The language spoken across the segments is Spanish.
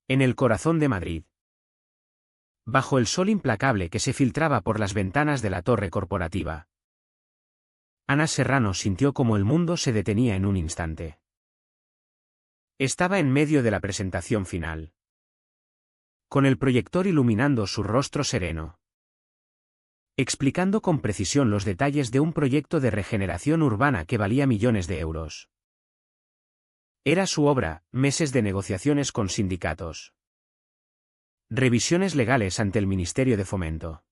En el corazón de Madrid. Bajo el sol implacable que se filtraba por las ventanas de la torre corporativa, Ana Serrano sintió como el mundo se detenía en un instante. Estaba en medio de la presentación final, con el proyector iluminando su rostro sereno, explicando con precisión los detalles de un proyecto de regeneración urbana que valía millones de euros. Era su obra, meses de negociaciones con sindicatos, revisiones legales ante el Ministerio de Fomento,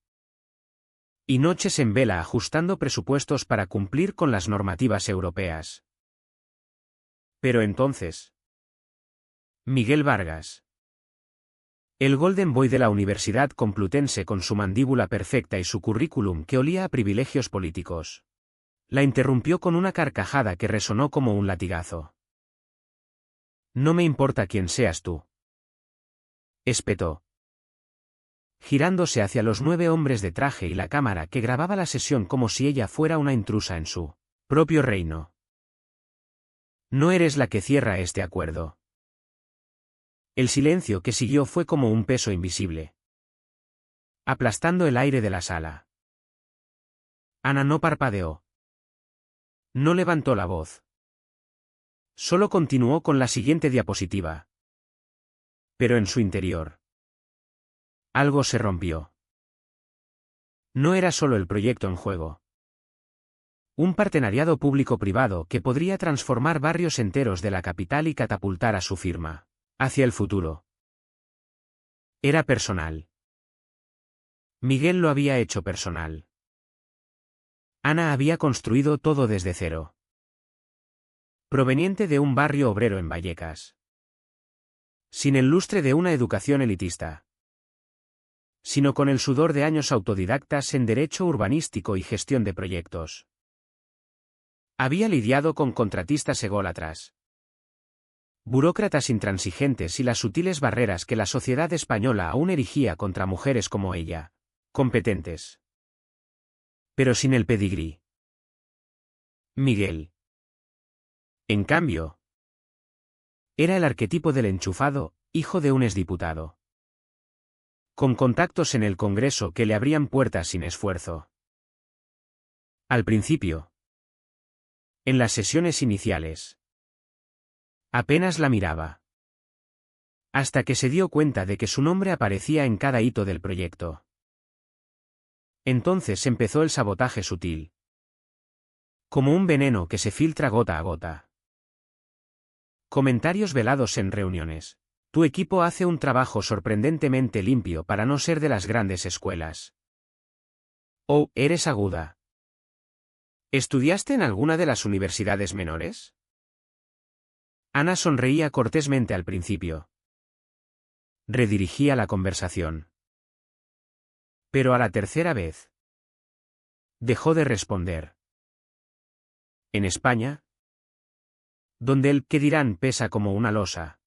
y noches en vela ajustando presupuestos para cumplir con las normativas europeas. Pero entonces, Miguel Vargas, el Golden Boy de la Universidad Complutense con su mandíbula perfecta y su currículum que olía a privilegios políticos, la interrumpió con una carcajada que resonó como un latigazo. No me importa quién seas tú, espetó, girándose hacia los 9 hombres de traje y la cámara que grababa la sesión como si ella fuera una intrusa en su propio reino. No eres la que cierra este acuerdo. El silencio que siguió fue como un peso invisible, aplastando el aire de la sala. Ana no parpadeó. No levantó la voz. Solo continuó con la siguiente diapositiva. Pero en su interior, algo se rompió. No era solo el proyecto en juego. Un partenariado público-privado que podría transformar barrios enteros de la capital y catapultar a su firma hacia el futuro. Era personal. Miguel lo había hecho personal. Ana había construido todo desde cero. Proveniente de un barrio obrero en Vallecas. Sin el lustre de una educación elitista, sino con el sudor de años autodidactas en derecho urbanístico y gestión de proyectos. Había lidiado con contratistas ególatras, burócratas intransigentes y las sutiles barreras que la sociedad española aún erigía contra mujeres como ella, competentes, pero sin el pedigrí. Miguel, en cambio, era el arquetipo del enchufado, hijo de un exdiputado, con contactos en el Congreso que le abrían puertas sin esfuerzo. Al principio, en las sesiones iniciales, apenas la miraba, hasta que se dio cuenta de que su nombre aparecía en cada hito del proyecto. Entonces empezó el sabotaje sutil, como un veneno que se filtra gota a gota. Comentarios velados en reuniones. Tu equipo hace un trabajo sorprendentemente limpio para no ser de las grandes escuelas. Oh, eres aguda. ¿Estudiaste en alguna de las universidades menores? Ana sonreía cortésmente al principio. Redirigía la conversación. Pero a la tercera vez, dejó de responder. En España, donde el qué dirán pesa como una losa,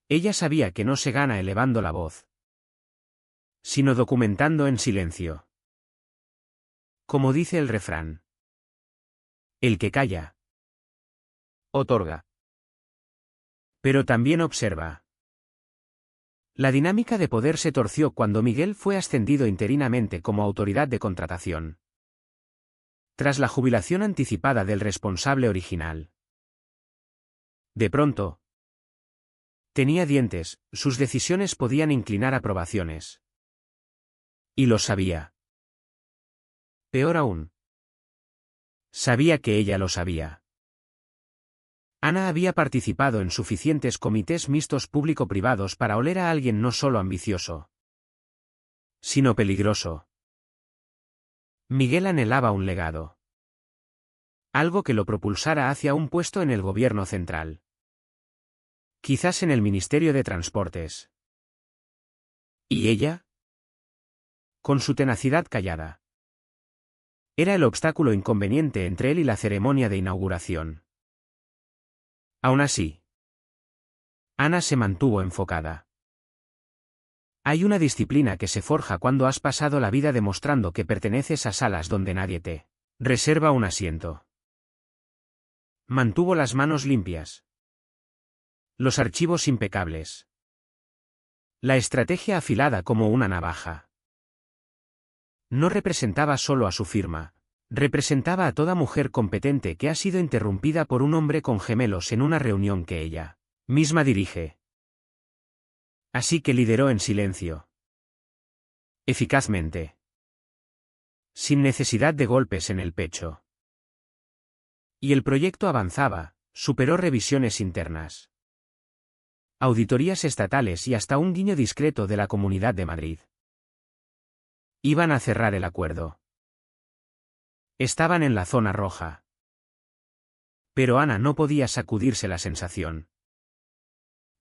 ella sabía que no se gana elevando la voz, sino documentando en silencio. Como dice el refrán, el que calla, otorga. Pero también observa. La dinámica de poder se torció cuando Miguel fue ascendido interinamente como autoridad de contratación, tras la jubilación anticipada del responsable original. De pronto, tenía dientes, sus decisiones podían inclinar aprobaciones. Y lo sabía. Peor aún, sabía que ella lo sabía. Ana había participado en suficientes comités mixtos público-privados para oler a alguien no solo ambicioso, sino peligroso. Miguel anhelaba un legado. Algo que lo propulsara hacia un puesto en el gobierno central. Quizás en el Ministerio de Transportes. ¿Y ella? Con su tenacidad callada. Era el obstáculo inconveniente entre él y la ceremonia de inauguración. Aún así, Ana se mantuvo enfocada. Hay una disciplina que se forja cuando has pasado la vida demostrando que perteneces a salas donde nadie te reserva un asiento. Mantuvo las manos limpias. Los archivos impecables. La estrategia afilada como una navaja. No representaba solo a su firma, representaba a toda mujer competente que ha sido interrumpida por un hombre con gemelos en una reunión que ella misma dirige. Así que lideró en silencio. Eficazmente. Sin necesidad de golpes en el pecho. Y el proyecto avanzaba, superó revisiones internas, auditorías estatales y hasta un guiño discreto de la Comunidad de Madrid. Iban a cerrar el acuerdo. Estaban en la zona roja. Pero Ana no podía sacudirse la sensación,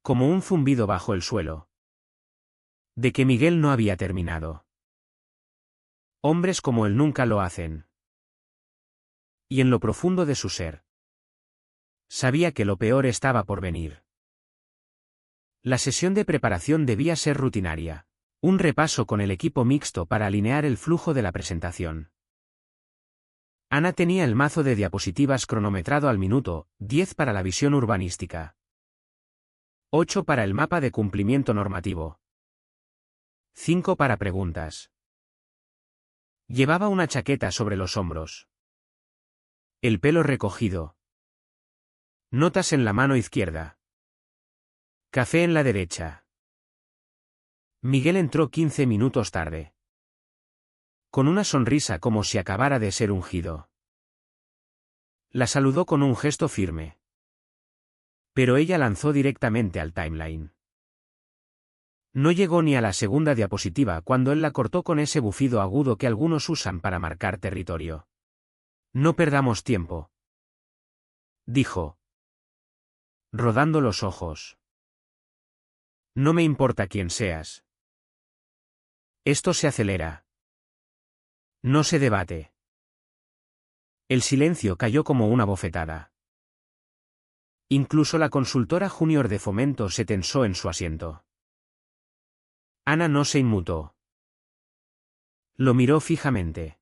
como un zumbido bajo el suelo, de que Miguel no había terminado. Hombres como él nunca lo hacen. Y en lo profundo de su ser, sabía que lo peor estaba por venir. La sesión de preparación debía ser rutinaria, un repaso con el equipo mixto para alinear el flujo de la presentación. Ana tenía el mazo de diapositivas cronometrado al minuto, 10 para la visión urbanística, 8 para el mapa de cumplimiento normativo, 5 para preguntas. Llevaba una chaqueta sobre los hombros, el pelo recogido, notas en la mano izquierda, café en la derecha. Miguel entró 15 minutos tarde, con una sonrisa como si acabara de ser ungido. La saludó con un gesto firme. Pero ella lanzó directamente al timeline. No llegó ni a la segunda diapositiva cuando él la cortó con ese bufido agudo que algunos usan para marcar territorio. No perdamos tiempo, dijo, rodando los ojos. No me importa quién seas. Esto se acelera. No se debate. El silencio cayó como una bofetada. Incluso la consultora junior de Fomento se tensó en su asiento. Ana no se inmutó. Lo miró fijamente.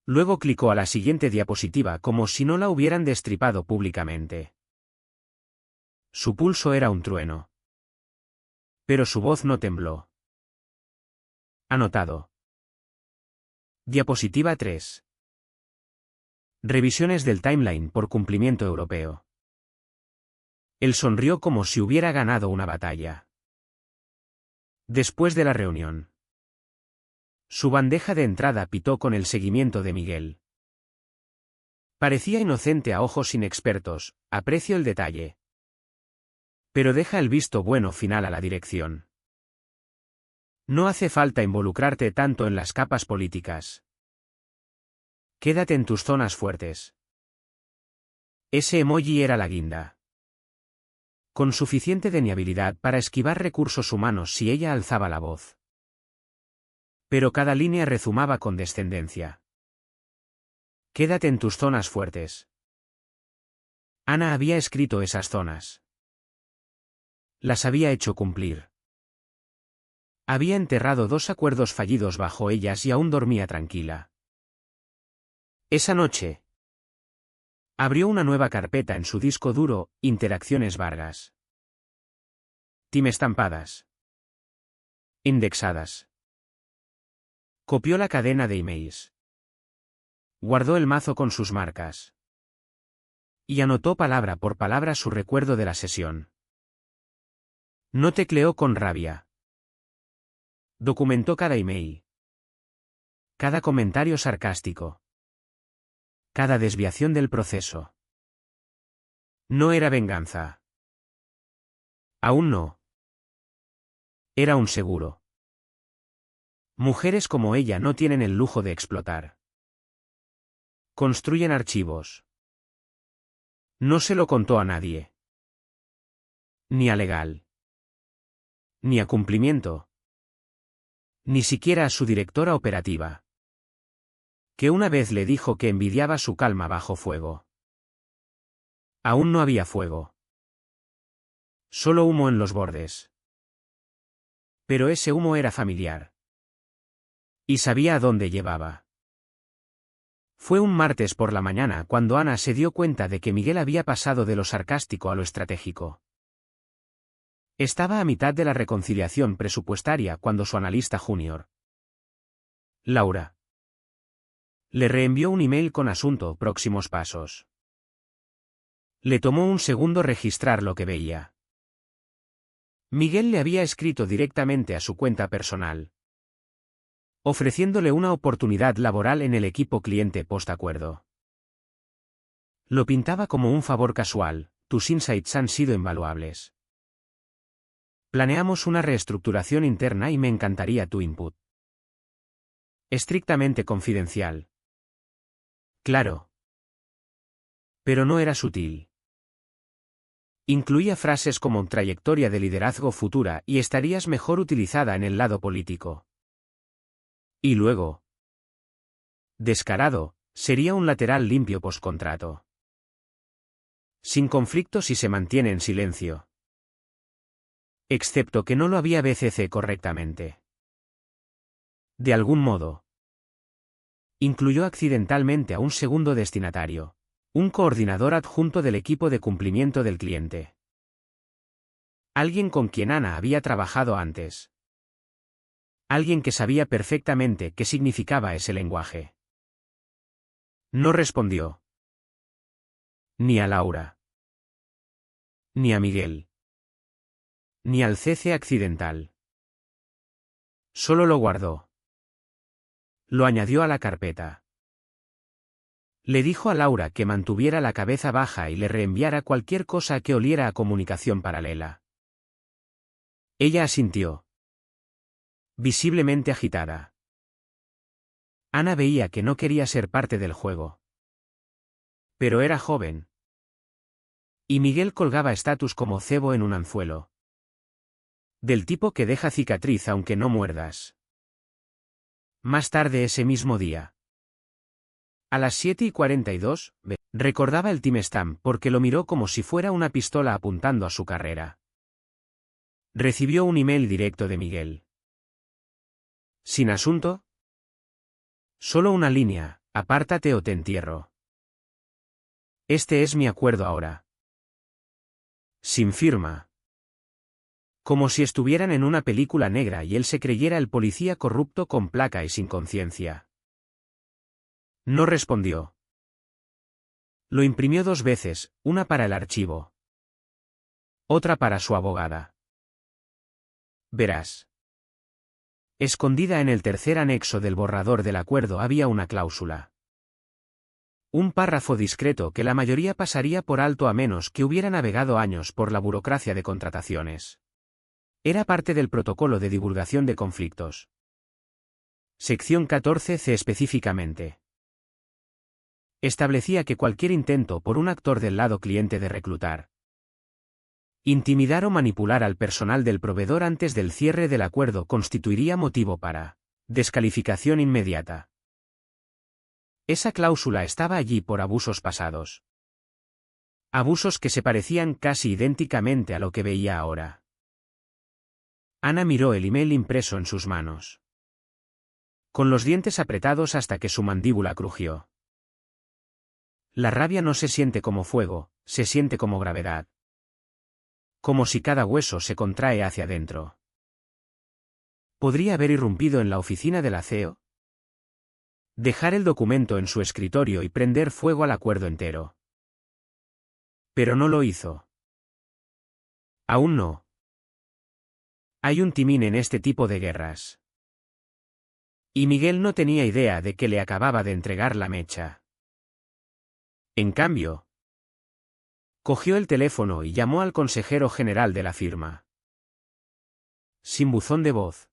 Luego clicó a la siguiente diapositiva como si no la hubieran destripado públicamente. Su pulso era un trueno. Pero su voz no tembló. Anotado. Diapositiva 3. Revisiones del timeline por cumplimiento europeo. Él sonrió como si hubiera ganado una batalla. Después de la reunión, su bandeja de entrada pitó con el seguimiento de Miguel. Parecía inocente a ojos inexpertos, aprecio el detalle. Pero deja el visto bueno final a la dirección. No hace falta involucrarte tanto en las capas políticas. Quédate en tus zonas fuertes. Ese emoji era la guinda. Con suficiente deniabilidad para esquivar recursos humanos si ella alzaba la voz. Pero cada línea rezumaba con descendencia. Quédate en tus zonas fuertes. Ana había escrito esas zonas. Las había hecho cumplir. Había enterrado 2 acuerdos fallidos bajo ellas y aún dormía tranquila. Esa noche, abrió una nueva carpeta en su disco duro, Interacciones Vargas. Team estampadas. Indexadas. Copió la cadena de emails. Guardó el mazo con sus marcas. Y anotó palabra por palabra su recuerdo de la sesión. No tecleó con rabia. Documentó cada email. Cada comentario sarcástico. Cada desviación del proceso. No era venganza. Aún no. Era un seguro. Mujeres como ella no tienen el lujo de explotar. Construyen archivos. No se lo contó a nadie. Ni a legal. Ni a cumplimiento. Ni siquiera a su directora operativa, que una vez le dijo que envidiaba su calma bajo fuego. Aún no había fuego. Solo humo en los bordes. Pero ese humo era familiar. Y sabía a dónde llevaba. Fue un martes por la mañana cuando Ana se dio cuenta de que Miguel había pasado de lo sarcástico a lo estratégico. Estaba a mitad de la reconciliación presupuestaria cuando su analista junior, Laura, le reenvió un email con asunto próximos pasos. Le tomó un segundo registrar lo que veía. Miguel le había escrito directamente a su cuenta personal, ofreciéndole una oportunidad laboral en el equipo cliente post-acuerdo. Lo pintaba como un favor casual: tus insights han sido invaluables. Planeamos una reestructuración interna y me encantaría tu input. Estrictamente confidencial. Claro. Pero no era sutil. Incluía frases como trayectoria de liderazgo futura y estarías mejor utilizada en el lado político. Y luego, descarado, sería un lateral limpio postcontrato. Sin conflicto si se mantiene en silencio. Excepto que no lo había BCC correctamente. De algún modo. Incluyó accidentalmente a un segundo destinatario, un coordinador adjunto del equipo de cumplimiento del cliente. Alguien con quien Ana había trabajado antes. Alguien que sabía perfectamente qué significaba ese lenguaje. No respondió. Ni a Laura. Ni a Miguel. Ni al CC accidental. Solo lo guardó. Lo añadió a la carpeta. Le dijo a Laura que mantuviera la cabeza baja y le reenviara cualquier cosa que oliera a comunicación paralela. Ella asintió, visiblemente agitada. Ana veía que no quería ser parte del juego. Pero era joven. Y Miguel colgaba estatus como cebo en un anzuelo. Del tipo que deja cicatriz aunque no muerdas. Más tarde ese mismo día, a las 7:42, recordaba el timestamp porque lo miró como si fuera una pistola apuntando a su carrera. Recibió un email directo de Miguel. ¿Sin asunto? Solo una línea: apártate o te entierro. Este es mi acuerdo ahora. Sin firma. Como si estuvieran en una película negra y él se creyera el policía corrupto con placa y sin conciencia. No respondió. Lo imprimió 2 veces, una para el archivo. Otra para su abogada. Verás. Escondida en el tercer anexo del borrador del acuerdo había una cláusula. Un párrafo discreto que la mayoría pasaría por alto a menos que hubiera navegado años por la burocracia de contrataciones. Era parte del protocolo de divulgación de conflictos. Sección 14C específicamente. Establecía que cualquier intento por un actor del lado cliente de reclutar, intimidar o manipular al personal del proveedor antes del cierre del acuerdo constituiría motivo para descalificación inmediata. Esa cláusula estaba allí por abusos pasados. Abusos que se parecían casi idénticamente a lo que veía ahora. Ana miró el email impreso en sus manos, con los dientes apretados hasta que su mandíbula crujió. La rabia no se siente como fuego, se siente como gravedad. Como si cada hueso se contrae hacia adentro. ¿Podría haber irrumpido en la oficina del CEO? Dejar el documento en su escritorio y prender fuego al acuerdo entero. Pero no lo hizo. Aún no. Hay un timín en este tipo de guerras. Y Miguel no tenía idea de que le acababa de entregar la mecha. En cambio, cogió el teléfono y llamó al consejero general de la firma. Sin buzón de voz.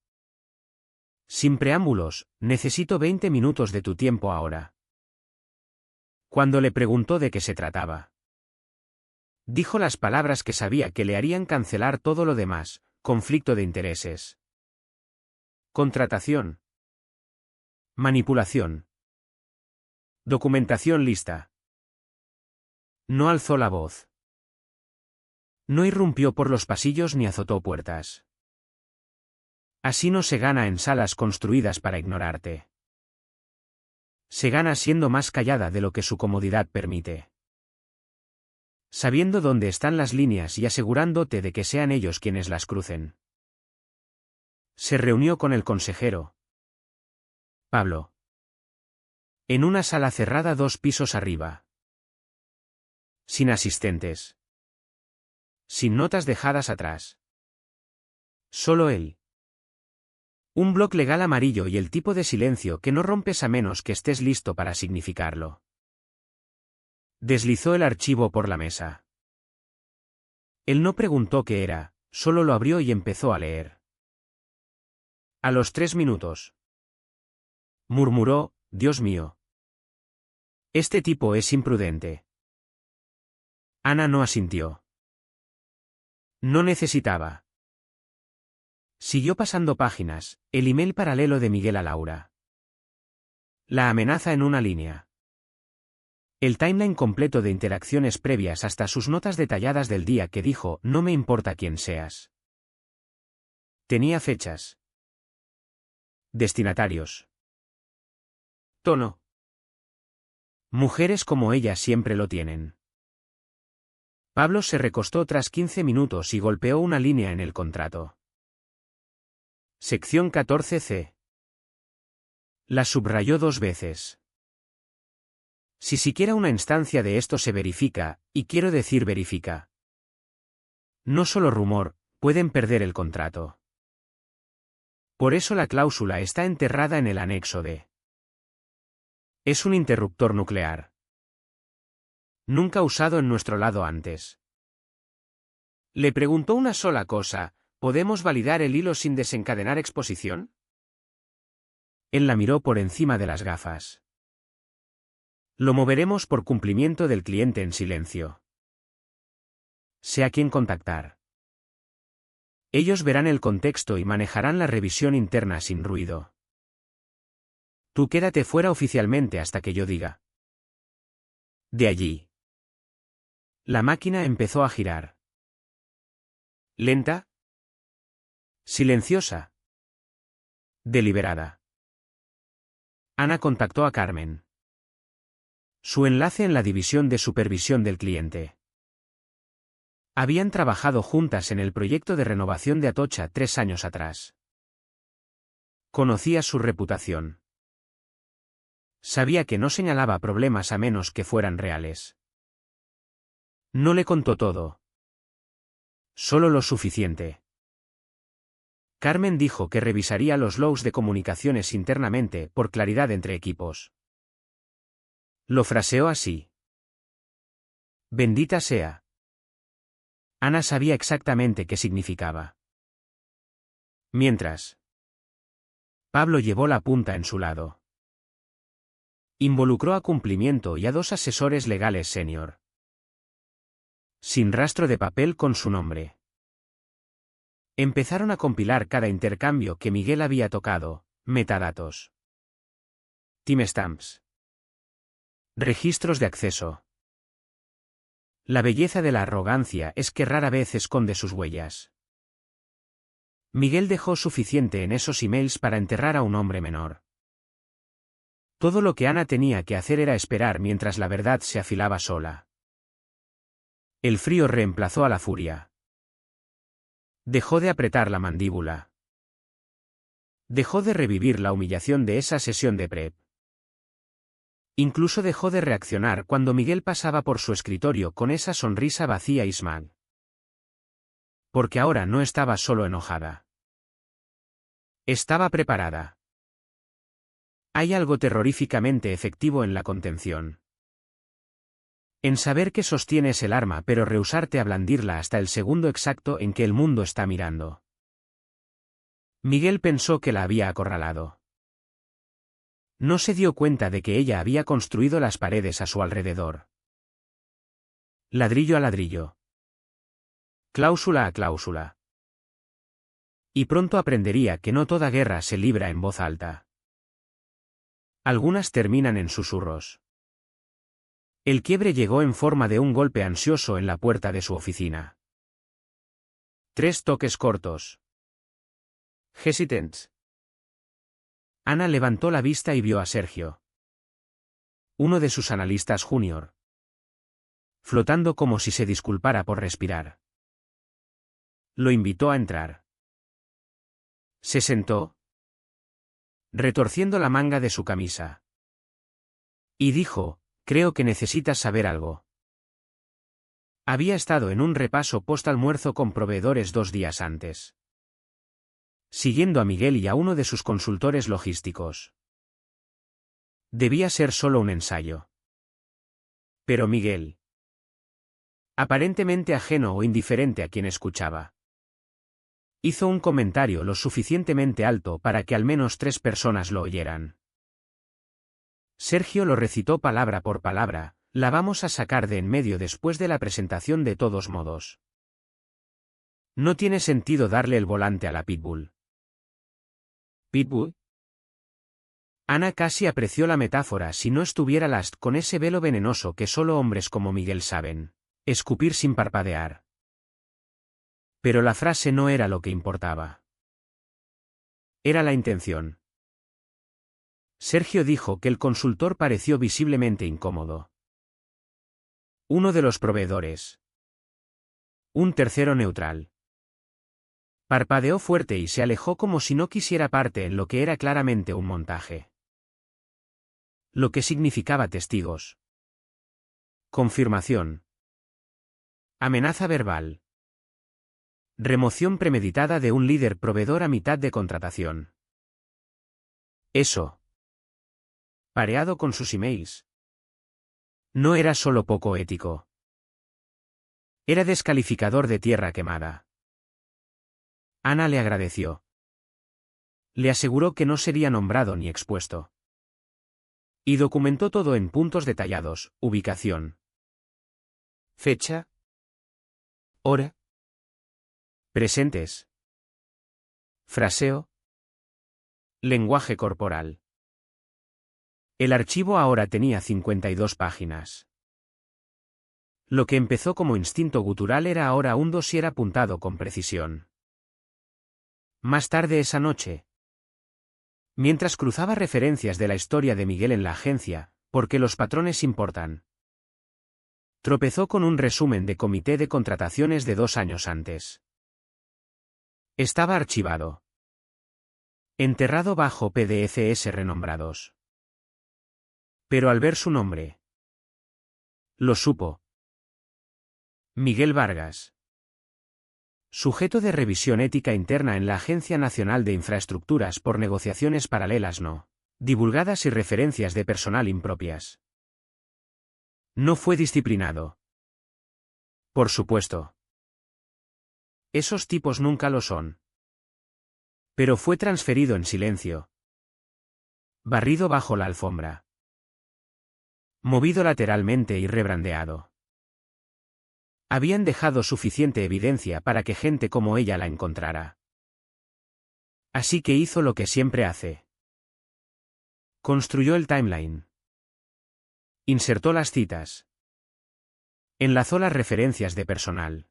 Sin preámbulos, necesito 20 minutos de tu tiempo ahora. Cuando le preguntó de qué se trataba, dijo las palabras que sabía que le harían cancelar todo lo demás: conflicto de intereses, contratación, manipulación, documentación lista. No alzó la voz. No irrumpió por los pasillos ni azotó puertas. Así no se gana en salas construidas para ignorarte. Se gana siendo más callada de lo que su comodidad permite. sabiendo dónde están las líneas y asegurándote de que sean ellos quienes las crucen. Se reunió con el consejero Pablo en una sala cerrada 2 pisos arriba. Sin asistentes. Sin notas dejadas atrás. Solo él. Un bloc legal amarillo y el tipo de silencio que no rompes a menos que estés listo para significarlo. Deslizó el archivo por la mesa. Él no preguntó qué era, solo lo abrió y empezó a leer. A los 3 minutos. Murmuró, Dios mío. Este tipo es imprudente. Ana no asintió. No necesitaba. Siguió pasando páginas, el email paralelo de Miguel a Laura. La amenaza en una línea. El timeline completo de interacciones previas hasta sus notas detalladas del día que dijo, no me importa quién seas. Tenía fechas. Destinatarios. Tono. Mujeres como ella siempre lo tienen. Pablo se recostó tras 15 minutos y golpeó una línea en el contrato. Sección 14C. La subrayó 2 veces. Si siquiera una instancia de esto se verifica, y quiero decir verifica. No solo rumor, pueden perder el contrato. Por eso la cláusula está enterrada en el anexo D. Es un interruptor nuclear. Nunca usado en nuestro lado antes. Le preguntó una sola cosa, ¿podemos validar el hilo sin desencadenar exposición? Él la miró por encima de las gafas. Lo moveremos por cumplimiento del cliente en silencio. Sé a quién contactar. Ellos verán el contexto y manejarán la revisión interna sin ruido. Tú quédate fuera oficialmente hasta que yo diga. De allí. La máquina empezó a girar. Lenta. Silenciosa. Deliberada. Ana contactó a Carmen. Su enlace en la división de supervisión del cliente. Habían trabajado juntas en el proyecto de renovación de Atocha 3 años atrás. Conocía su reputación. Sabía que no señalaba problemas a menos que fueran reales. No le contó todo. Solo lo suficiente. Carmen dijo que revisaría los logs de comunicaciones internamente por claridad entre equipos. Lo fraseó así. Bendita sea. Ana sabía exactamente qué significaba. Mientras. Pablo llevó la punta en su lado. Involucró a Cumplimiento y a 2 asesores legales senior. Sin rastro de papel con su nombre. Empezaron a compilar cada intercambio que Miguel había tocado, metadatos. Timestamps. Registros de acceso. La belleza de la arrogancia es que rara vez esconde sus huellas. Miguel dejó suficiente en esos emails para enterrar a un hombre menor. Todo lo que Ana tenía que hacer era esperar mientras la verdad se afilaba sola. El frío reemplazó a la furia. Dejó de apretar la mandíbula. Dejó de revivir la humillación de esa sesión de prep. Incluso dejó de reaccionar cuando Miguel pasaba por su escritorio con esa sonrisa vacía y smug. Porque ahora no estaba solo enojada. Estaba preparada. Hay algo terroríficamente efectivo en la contención. En saber que sostienes el arma pero rehusarte a blandirla hasta el segundo exacto en que el mundo está mirando. Miguel pensó que la había acorralado. No se dio cuenta de que ella había construido las paredes a su alrededor. Ladrillo a ladrillo. Cláusula a cláusula. Y pronto aprendería que no toda guerra se libra en voz alta. Algunas terminan en susurros. El quiebre llegó en forma de un golpe ansioso en la puerta de su oficina. 3 toques cortos. Hesitants. Ana levantó la vista y vio a Sergio. Uno de sus analistas junior. flotando como si se disculpara por respirar. Lo invitó a entrar. Se sentó, retorciendo la manga de su camisa. Y dijo, creo que necesitas saber algo. Había estado en un repaso post-almuerzo con proveedores 2 días antes, siguiendo a Miguel y a uno de sus consultores logísticos. Debía ser solo un ensayo. Pero Miguel, aparentemente ajeno o indiferente a quien escuchaba, hizo un comentario lo suficientemente alto para que al menos 3 personas lo oyeran. Sergio lo recitó palabra por palabra: la vamos a sacar de en medio después de la presentación de todos modos. No tiene sentido darle el volante a la Pitbull. ¿Pitbull? Ana casi apreció la metáfora si no estuviera Last con ese velo venenoso que solo hombres como Miguel saben escupir sin parpadear. Pero la frase no era lo que importaba. Era la intención. Sergio dijo que el consultor pareció visiblemente incómodo. Uno de los proveedores. Un tercero neutral. Parpadeó fuerte y se alejó como si no quisiera parte en lo que era claramente un montaje. Lo que significaba testigos. Confirmación. Amenaza verbal. Remoción premeditada de un líder proveedor a mitad de contratación. Eso, pareado con sus emails, no era solo poco ético. Era descalificador de tierra quemada. Ana le agradeció. Le aseguró que no sería nombrado ni expuesto. Y documentó todo en puntos detallados: ubicación, fecha, hora, presentes, fraseo, lenguaje corporal. El archivo ahora tenía 52 páginas. Lo que empezó como instinto gutural era ahora un dossier apuntado con precisión. Más tarde esa noche, mientras cruzaba referencias de la historia de Miguel en la agencia, porque los patrones importan, tropezó con un resumen de comité de contrataciones de 2 años antes. Estaba archivado, enterrado bajo PDFs renombrados. Pero al ver su nombre, lo supo. Miguel Vargas. Sujeto de revisión ética interna en la Agencia Nacional de Infraestructuras por negociaciones paralelas no divulgadas y referencias de personal impropias. No fue disciplinado. Por supuesto. Esos tipos nunca lo son. Pero fue transferido en silencio. Barrido bajo la alfombra. Movido lateralmente y rebrandeado. Habían dejado suficiente evidencia para que gente como ella la encontrara. Así que hizo lo que siempre hace. Construyó el timeline. Insertó las citas. Enlazó las referencias de personal.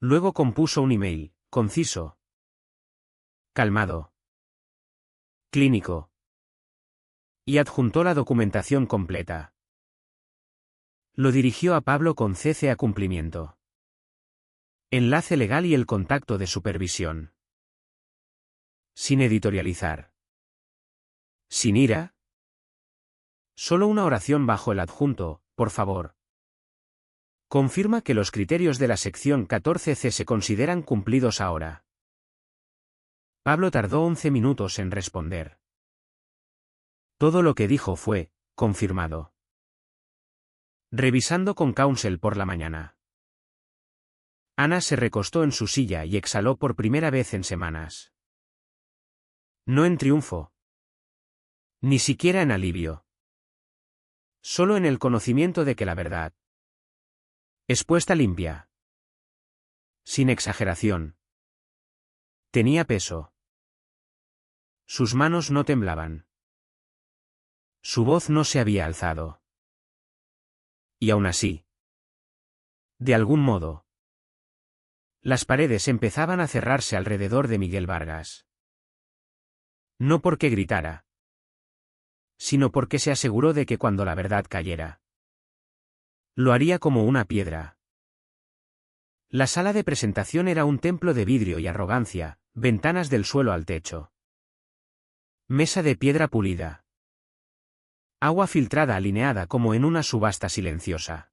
Luego compuso un email, conciso, calmado, clínico. Y adjuntó la documentación completa. Lo dirigió a Pablo con CC a cumplimiento. Enlace legal y el contacto de supervisión. Sin editorializar. Sin ira. Solo una oración bajo el adjunto: por favor. Confirma que los criterios de la sección 14C se consideran cumplidos ahora. Pablo tardó 11 minutos en responder. Todo lo que dijo fue: confirmado. Revisando con Counsel por la mañana. Ana se recostó en su silla y exhaló por primera vez en semanas. No en triunfo. Ni siquiera en alivio. Solo en el conocimiento de que la verdad, expuesta limpia, sin exageración, tenía peso. Sus manos no temblaban. Su voz no se había alzado. Y aún así, de algún modo, las paredes empezaban a cerrarse alrededor de Miguel Vargas. No porque gritara, sino porque se aseguró de que cuando la verdad cayera, Lo haría como una piedra. La sala de presentación era un templo de vidrio y arrogancia, ventanas del suelo al techo. Mesa de piedra pulida. Agua filtrada alineada como en una subasta silenciosa.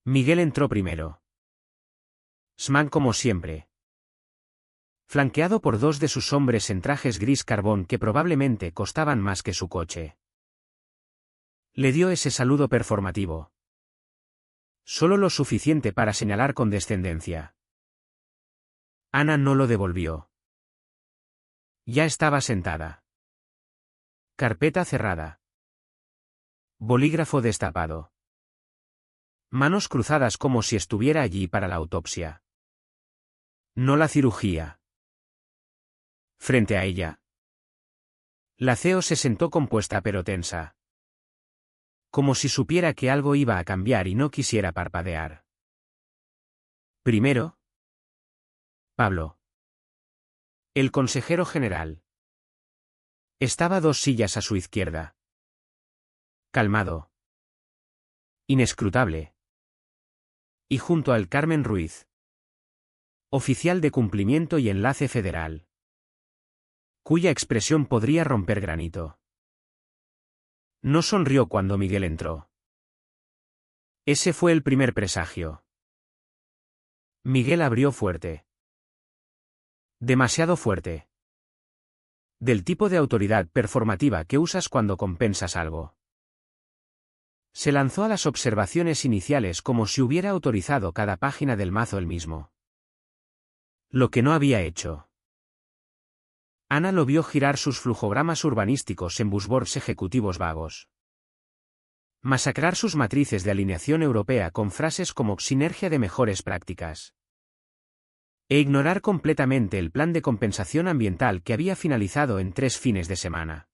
Miguel entró primero. Sman como siempre. Flanqueado por dos de sus hombres en trajes gris carbón que probablemente costaban más que su coche. Le dio ese saludo performativo. Solo lo suficiente para señalar condescendencia. Ana no lo devolvió. Ya estaba sentada. Carpeta cerrada. Bolígrafo destapado. Manos cruzadas como si estuviera allí para la autopsia. No la cirugía. Frente a ella. La CEO se sentó compuesta pero tensa. Como si supiera que algo iba a cambiar y no quisiera parpadear. Primero. Pablo. El consejero general. Estaba 2 sillas a su izquierda. Calmado. Inescrutable. Y junto al Carmen Ruiz. Oficial de cumplimiento y enlace federal. Cuya expresión podría romper granito. No sonrió cuando Miguel entró. Ese fue el primer presagio. Miguel abrió fuerte. Demasiado fuerte. Del tipo de autoridad performativa que usas cuando compensas algo. Se lanzó a las observaciones iniciales como si hubiera autorizado cada página del mazo él mismo. Lo que no había hecho. Ana lo vio girar sus flujogramas urbanísticos en buzzwords ejecutivos vagos. Masacrar sus matrices de alineación europea con frases como sinergia de mejores prácticas. E ignorar completamente el plan de compensación ambiental que había finalizado en 3 fines de semana.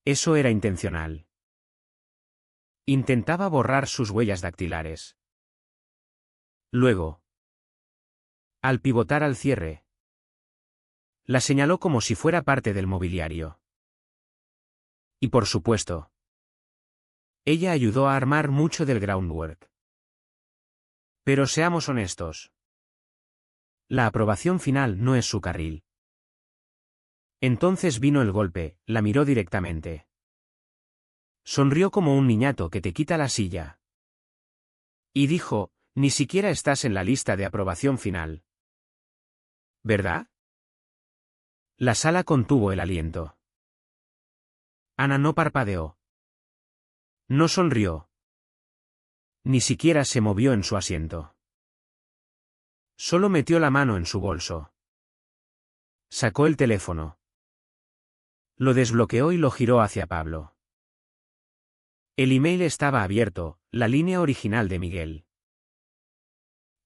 Eso era intencional. Intentaba borrar sus huellas dactilares. Luego, al pivotar al cierre, la señaló como si fuera parte del mobiliario. Y por supuesto, ella ayudó a armar mucho del groundwork. Pero seamos honestos. La aprobación final no es su carril. Entonces vino el golpe, la miró directamente. Sonrió como un niñato que te quita la silla. Y dijo, ni siquiera estás en la lista de aprobación final. ¿Verdad? La sala contuvo el aliento. Ana no parpadeó. No sonrió. Ni siquiera se movió en su asiento. Solo metió la mano en su bolso. Sacó el teléfono. Lo desbloqueó y lo giró hacia Pablo. El email estaba abierto, la línea original de Miguel.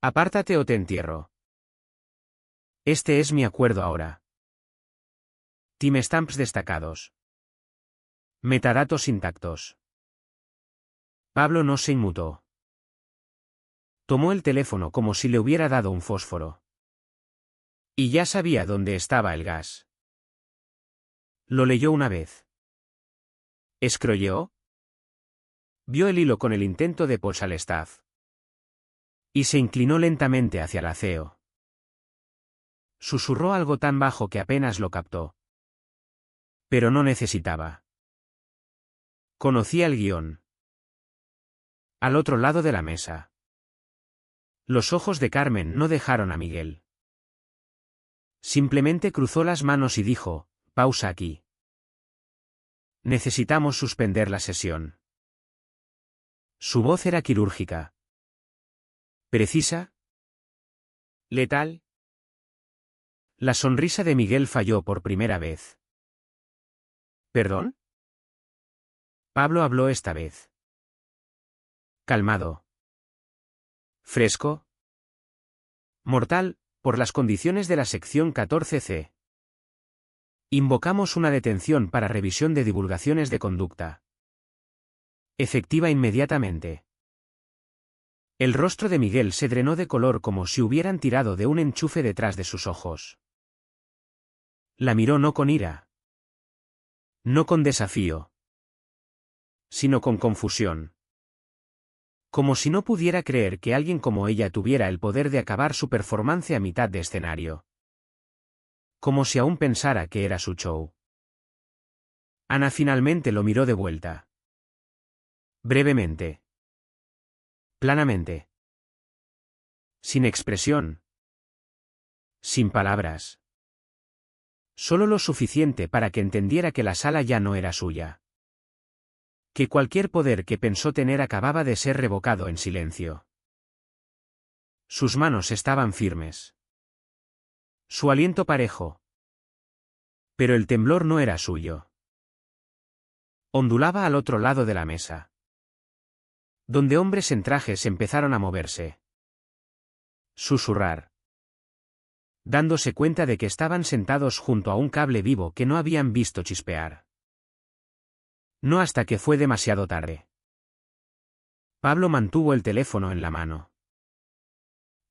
Apártate o te entierro. Este es mi acuerdo ahora. Timestamps destacados. Metadatos intactos. Pablo no se inmutó. Tomó el teléfono como si le hubiera dado un fósforo. Y ya sabía dónde estaba el gas. Lo leyó una vez. ¿Escrolló? Vio el hilo con el intento de push al staff. Y se inclinó lentamente hacia la CEO. Susurró algo tan bajo que apenas lo captó. Pero no necesitaba. Conocía el guión. Al otro lado de la mesa. Los ojos de Carmen no dejaron a Miguel. Simplemente cruzó las manos y dijo, pausa aquí. Necesitamos suspender la sesión. Su voz era quirúrgica. ¿Precisa? ¿Letal? La sonrisa de Miguel falló por primera vez. ¿Perdón? Pablo habló esta vez. Calmado. Fresco. Mortal, por las condiciones de la sección 14C. Invocamos una detención para revisión de divulgaciones de conducta. Efectiva inmediatamente. El rostro de Miguel se drenó de color como si hubieran tirado de un enchufe detrás de sus ojos. La miró no con ira. No con desafío. Sino con confusión. Como si no pudiera creer que alguien como ella tuviera el poder de acabar su performance a mitad de escenario. Como si aún pensara que era su show. Ana finalmente lo miró de vuelta. Brevemente. Planamente. Sin expresión. Sin palabras. Solo lo suficiente para que entendiera que la sala ya no era suya. Que cualquier poder que pensó tener acababa de ser revocado en silencio. Sus manos estaban firmes. Su aliento parejo. Pero el temblor no era suyo. Ondulaba al otro lado de la mesa, donde hombres en trajes empezaron a moverse. Susurrar. Dándose cuenta de que estaban sentados junto a un cable vivo que no habían visto chispear. No hasta que fue demasiado tarde. Pablo mantuvo el teléfono en la mano.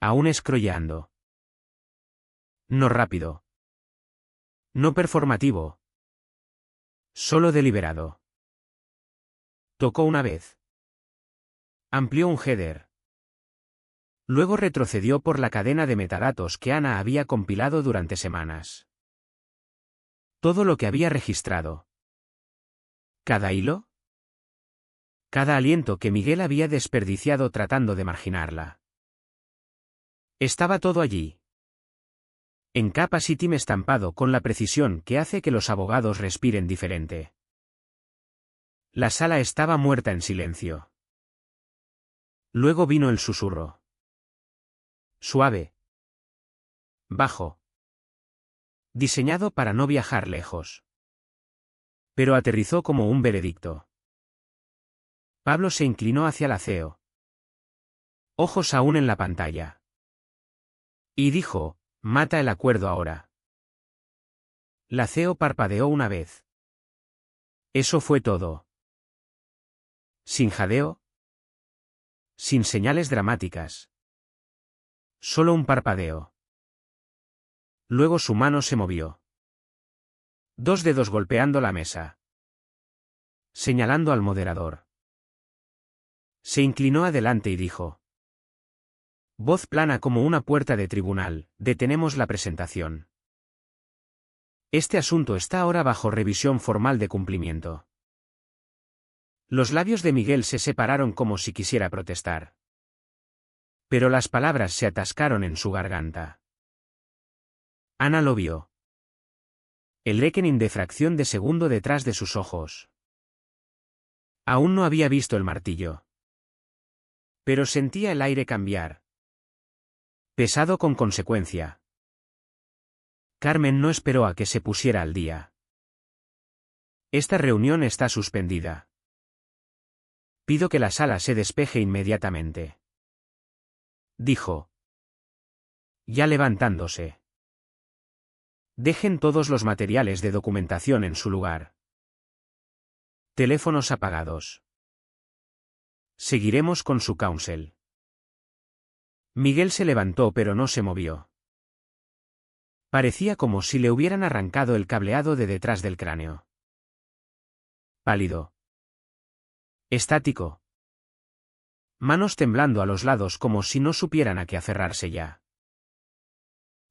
Aún escrollando. No rápido. No performativo. Solo deliberado. Tocó una vez. Amplió un header. Luego retrocedió por la cadena de metadatos que Ana había compilado durante semanas. Todo lo que había registrado. ¿Cada hilo? Cada aliento que Miguel había desperdiciado tratando de marginarla. Estaba todo allí. En capas y time estampado con la precisión que hace que los abogados respiren diferente. La sala estaba muerta en silencio. Luego vino el susurro. Suave. Bajo. Diseñado para no viajar lejos. Pero aterrizó como un veredicto. Pablo se inclinó hacia la CEO. Ojos aún en la pantalla. Y dijo, mata el acuerdo ahora. La CEO parpadeó una vez. Eso fue todo. Sin jadeo. Sin señales dramáticas. Solo un parpadeo. Luego su mano se movió. 2 dedos golpeando la mesa. Señalando al moderador. Se inclinó adelante y dijo. Voz plana como una puerta de tribunal, detenemos la presentación. Este asunto está ahora bajo revisión formal de cumplimiento. Los labios de Miguel se separaron como si quisiera protestar. Pero las palabras se atascaron en su garganta. Ana lo vio. El reckoning de fracción de segundo detrás de sus ojos. Aún no había visto el martillo. Pero sentía el aire cambiar. Pesado con consecuencia. Carmen no esperó a que se pusiera al día. Esta reunión está suspendida. Pido que la sala se despeje inmediatamente. Dijo. Ya levantándose. Dejen todos los materiales de documentación en su lugar. Teléfonos apagados. Seguiremos con su counsel. Miguel se levantó pero no se movió. Parecía como si le hubieran arrancado el cableado de detrás del cráneo. Pálido. Estático. Manos temblando a los lados como si no supieran a qué aferrarse ya.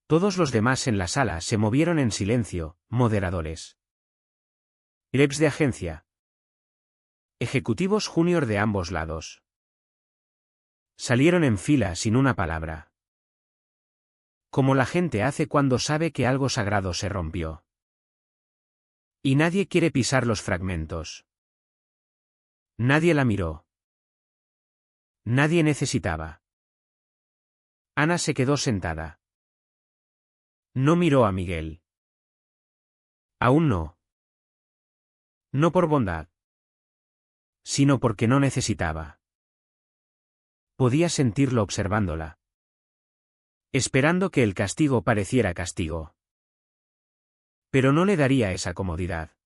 Todos los demás en la sala se movieron en silencio, moderadores. Reps de agencia. Ejecutivos junior de ambos lados. Salieron en fila sin una palabra. Como la gente hace cuando sabe que algo sagrado se rompió. Y nadie quiere pisar los fragmentos. Nadie la miró. Nadie necesitaba. Ana se quedó sentada. No miró a Miguel. Aún no. No por bondad. Sino porque no necesitaba. Podía sentirlo observándola. Esperando que el castigo pareciera castigo. Pero no le daría esa comodidad.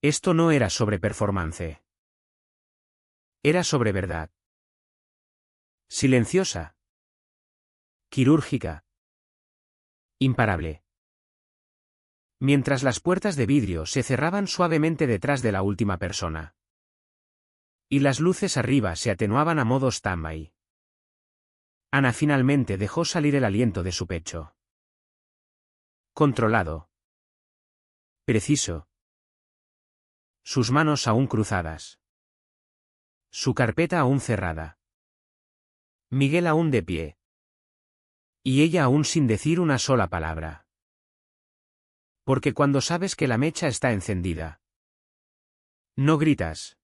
Esto no era sobre performance. Era sobre verdad. Silenciosa. Quirúrgica. Imparable. Mientras las puertas de vidrio se cerraban suavemente detrás de la última persona. Y las luces arriba se atenuaban a modo stand-by. Ana finalmente dejó salir el aliento de su pecho. Controlado. Preciso. Sus manos aún cruzadas. Su carpeta aún cerrada. Miguel aún de pie. Y ella aún sin decir una sola palabra. Porque cuando sabes que la mecha está encendida, no gritas.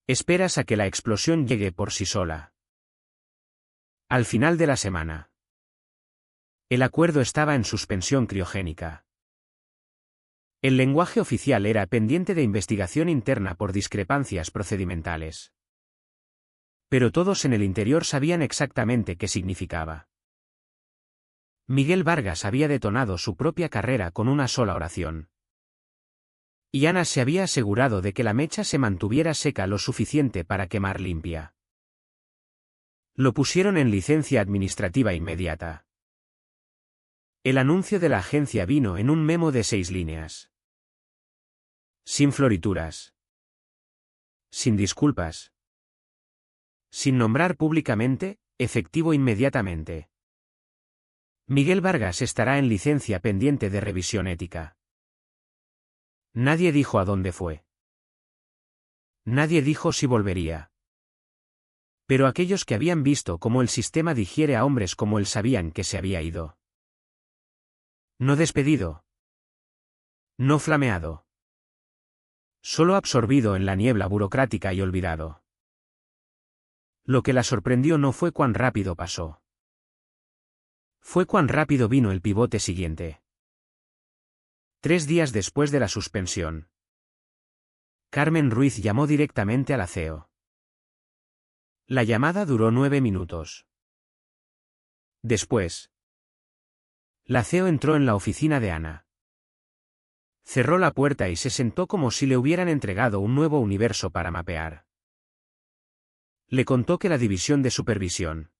Esperas a que la explosión llegue por sí sola. Al final de la semana, el acuerdo estaba en suspensión criogénica. El lenguaje oficial era pendiente de investigación interna por discrepancias procedimentales. Pero todos en el interior sabían exactamente qué significaba. Miguel Vargas había detonado su propia carrera con una sola oración. Y Ana se había asegurado de que la mecha se mantuviera seca lo suficiente para quemar limpia. Lo pusieron en licencia administrativa inmediata. El anuncio de la agencia vino en un memo de 6 líneas. Sin florituras. Sin disculpas. Sin nombrar públicamente, efectivo inmediatamente. Miguel Vargas estará en licencia pendiente de revisión ética. Nadie dijo a dónde fue. Nadie dijo si volvería. Pero aquellos que habían visto cómo el sistema digiere a hombres como él sabían que se había ido. No despedido. No flameado. Solo absorbido en la niebla burocrática y olvidado. Lo que la sorprendió no fue cuán rápido pasó. Fue cuán rápido vino el pivote siguiente. 3 días después de la suspensión, Carmen Ruiz llamó directamente a la CEO. La llamada duró 9 minutos. Después, la CEO entró en la oficina de Ana. Cerró la puerta y se sentó como si le hubieran entregado un nuevo universo para mapear. Le contó que la división de supervisión,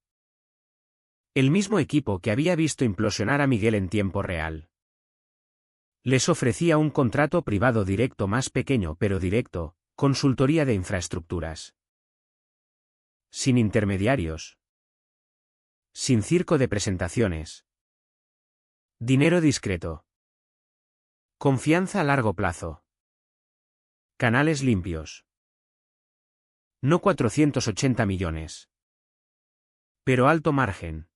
el mismo equipo que había visto implosionar a Miguel en tiempo real, les ofrecía un contrato privado directo más pequeño pero directo, consultoría de infraestructuras. Sin intermediarios. Sin circo de presentaciones. Dinero discreto. Confianza a largo plazo. Canales limpios. No 480 millones. Pero alto margen.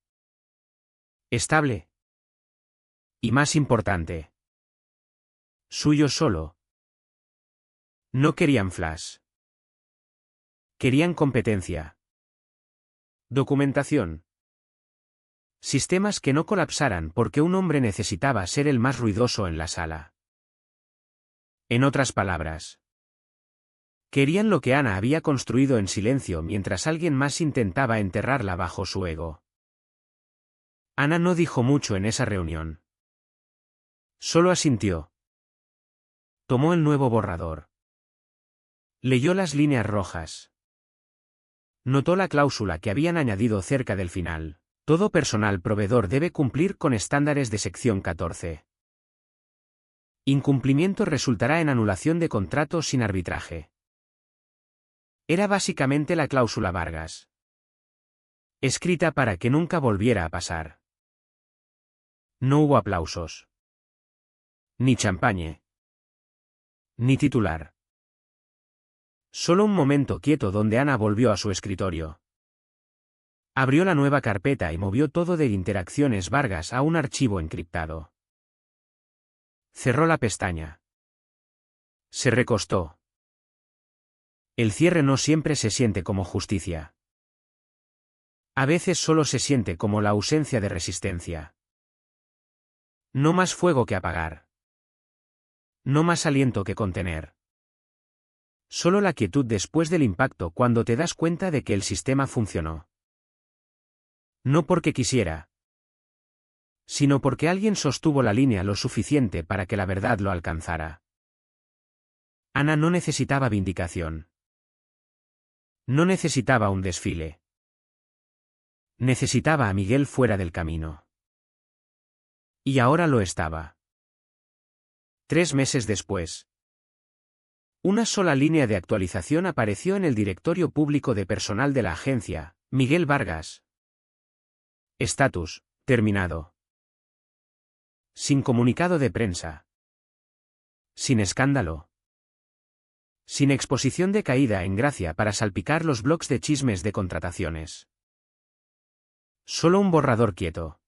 Estable. Y más importante. Suyo solo. No querían flash. Querían competencia. Documentación. Sistemas que no colapsaran porque un hombre necesitaba ser el más ruidoso en la sala. En otras palabras, querían lo que Ana había construido en silencio mientras alguien más intentaba enterrarla bajo su ego. Ana no dijo mucho en esa reunión. Solo asintió. Tomó el nuevo borrador. Leyó las líneas rojas. Notó la cláusula que habían añadido cerca del final. Todo personal proveedor debe cumplir con estándares de sección 14. Incumplimiento resultará en anulación de contrato sin arbitraje. Era básicamente la cláusula Vargas. Escrita para que nunca volviera a pasar. No hubo aplausos. Ni champañe. Ni titular. Solo un momento quieto donde Ana volvió a su escritorio. Abrió la nueva carpeta y movió todo de interacciones Vargas a un archivo encriptado. Cerró la pestaña. Se recostó. El cierre no siempre se siente como justicia. A veces solo se siente como la ausencia de resistencia. No más fuego que apagar. No más aliento que contener. Solo la quietud después del impacto cuando te das cuenta de que el sistema funcionó. No porque quisiera, sino porque alguien sostuvo la línea lo suficiente para que la verdad lo alcanzara. Ana no necesitaba vindicación. No necesitaba un desfile. Necesitaba a Miguel fuera del camino. Y ahora lo estaba. 3 meses después. Una sola línea de actualización apareció en el directorio público de personal de la agencia: Miguel Vargas. Estatus: terminado. Sin comunicado de prensa. Sin escándalo. Sin exposición de caída en gracia para salpicar los blogs de chismes de contrataciones. Solo un borrador quieto.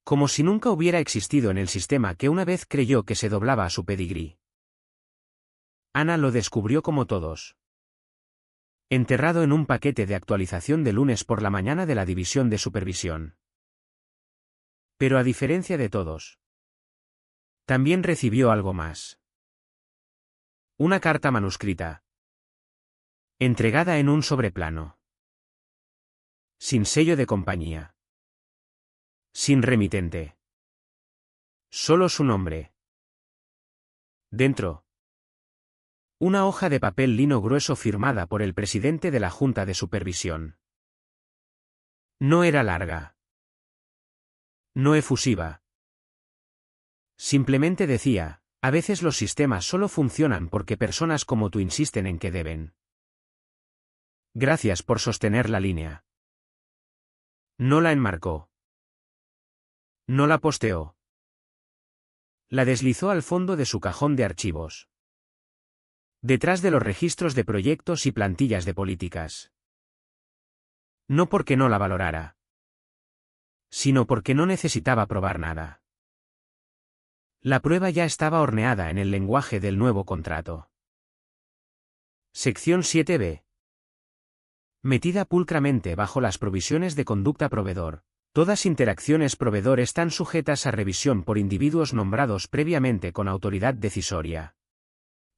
Como si nunca hubiera existido en el sistema que una vez creyó que se doblaba a su pedigrí. Ana lo descubrió como todos. Enterrado en un paquete de actualización de lunes por la mañana de la división de supervisión. Pero a diferencia de todos, también recibió algo más. Una carta manuscrita. Entregada en un sobreplano. Sin sello de compañía. Sin remitente. Solo su nombre. Dentro. Una hoja de papel lino grueso firmada por el presidente de la Junta de Supervisión. No era larga. No efusiva. Simplemente decía: a veces los sistemas solo funcionan porque personas como tú insisten en que deben. Gracias por sostener la línea. No la enmarcó. No la posteó. La deslizó al fondo de su cajón de archivos. Detrás de los registros de proyectos y plantillas de políticas. No porque no la valorara, sino porque no necesitaba probar nada. La prueba ya estaba horneada en el lenguaje del nuevo contrato. Sección 7b. Metida pulcramente bajo las provisiones de conducta proveedor. Todas interacciones proveedor están sujetas a revisión por individuos nombrados previamente con autoridad decisoria.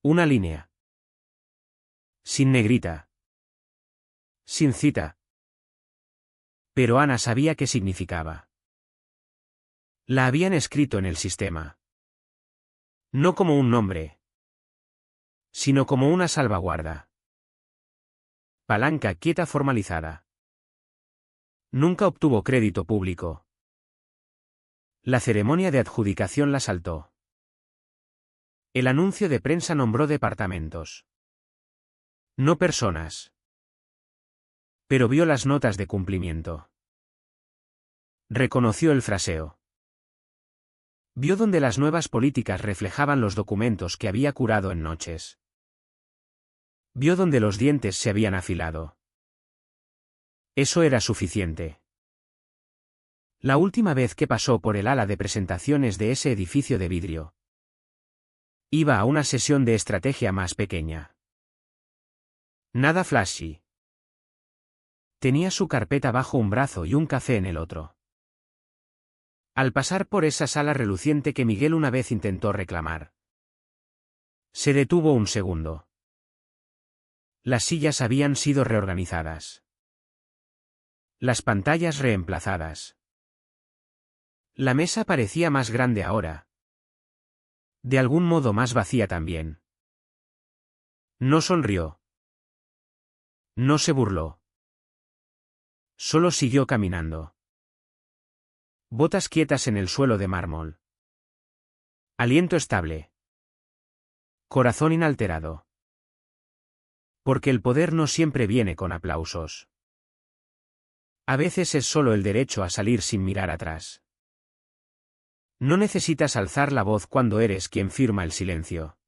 Una línea. Sin negrita. Sin cita. Pero Ana sabía qué significaba. La habían escrito en el sistema. No como un nombre, sino como una salvaguarda. Palanca quieta formalizada. Nunca obtuvo crédito público. La ceremonia de adjudicación la saltó. El anuncio de prensa nombró departamentos. No personas. Pero vio las notas de cumplimiento. Reconoció el fraseo. Vio donde las nuevas políticas reflejaban los documentos que había curado en noches. Vio donde los dientes se habían afilado. Eso era suficiente. La última vez que pasó por el ala de presentaciones de ese edificio de vidrio, iba a una sesión de estrategia más pequeña. Nada flashy. Tenía su carpeta bajo un brazo y un café en el otro. Al pasar por esa sala reluciente que Miguel una vez intentó reclamar, se detuvo un segundo. Las sillas habían sido reorganizadas. Las pantallas reemplazadas. La mesa parecía más grande ahora. De algún modo más vacía también. No sonrió. No se burló. Solo siguió caminando. Botas quietas en el suelo de mármol. Aliento estable. Corazón inalterado. Porque el poder no siempre viene con aplausos. A veces es solo el derecho a salir sin mirar atrás. No necesitas alzar la voz cuando eres quien firma el silencio.